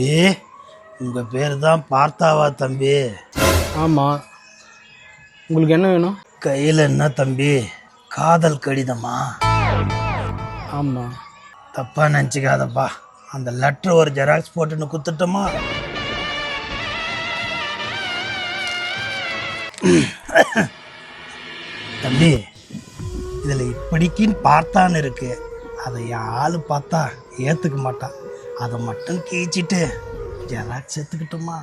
தம்பி, உங்கள் பேர் தான் பார்த்தாவா தம்பி? ஆமாம். உங்களுக்கு என்ன வேணும்? கையில் என்ன தம்பி, காதல் கடிதமா? ஆமாம். தப்பாக நினச்சிக்காதப்பா, அந்த லெட்டர் ஒரு ஜெராக்ஸ் போட்டுன்னு குத்துட்டோமா? தம்பி, இதில் இப்படிக்குன்னு பார்த்தான்னு இருக்கு. அதை என் ஆள் பார்த்தா ஏற்றுக்க மாட்டான். அதை மட்டும் கீச்சிட்டு ஜெராக்ஸ் எடுத்துக்கிட்டோமா?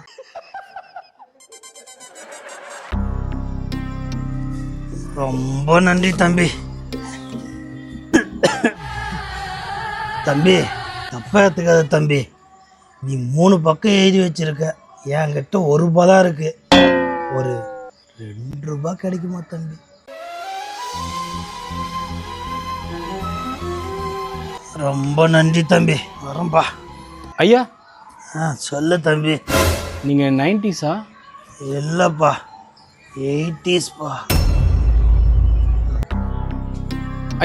ரொம்ப நன்றி தம்பி. தம்பி, தப்பா எடுத்துக்காத தம்பி. நீ 3 பக்கம் எழுதி வச்சிருக்க, என்கிட்ட 1 ரூபா தான் இருக்கு. ஒரு 2 ரூபா கிடைக்குமா தம்பி? ரொம்ப நன்றி தம்பி, வரம்பா. ஐயா, சொல்லு தம்பி. நீங்கள் 90s-ஆ? இல்லைப்பா, 80s பா.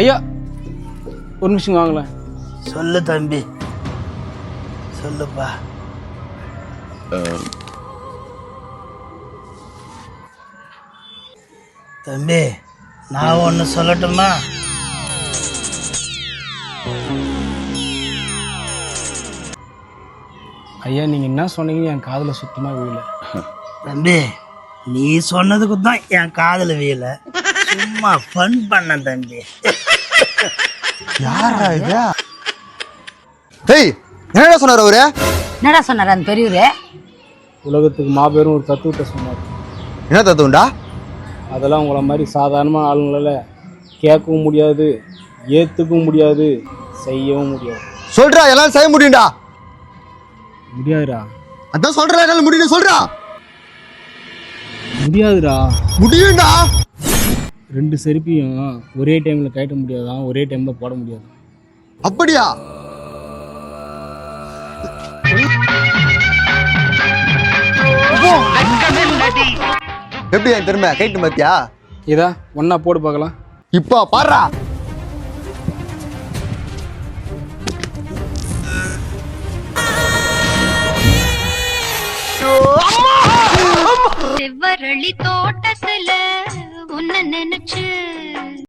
ஐயா, ஒரு நிமிஷம் வாங்கலாம். சொல்லு தம்பி, சொல்லுப்பா. தம்பி, நான் ஒன்று சொல்லட்டுமா? ஐயா, நீங்கள் என்ன சொன்னீங்கன்னு என் காதில் சுத்தமாக விழல. தம்பி, நீ சொன்னதுக்கு தான் என் காதில் விழல. சும்மா ஃபன் பண்ண தம்பி. யாரா இது? டேய், என்னடா சொன்னார் அவரு? என்னடா சொன்னார் அந்த பெரியவரு? உலகத்துக்கு மாபெரும் ஒரு தத்துவத்தை சொன்னார். என்ன தத்துவம்டா? அதெல்லாம் உங்களை மாதிரி சாதாரணமான ஆளுங்களால் கேட்கவும் முடியாது, ஏற்றுக்கவும் முடியாது, செய்யவும் முடியாது. சொல்றா, எல்லாம் செய்ய முடியும்டா. முடியாதுடா. அதான் சொல்றா, என்னால முடியும் சொல்றா. முடியாதுடா. முடியும்டா. 2 செருப்பையும் ஒரே டைமில் கட்ட முடியாதான், ஒரே டைமில் போட முடியாது. அப்படியா? எப்படி என் திரும்ப கைட்டு மத்தியா? இதா ஒன்றா போட்டு பார்க்கலாம். இப்போ பாடுறா. செவ்வரளி தோட்டத்துல உன்ன நினைச்சு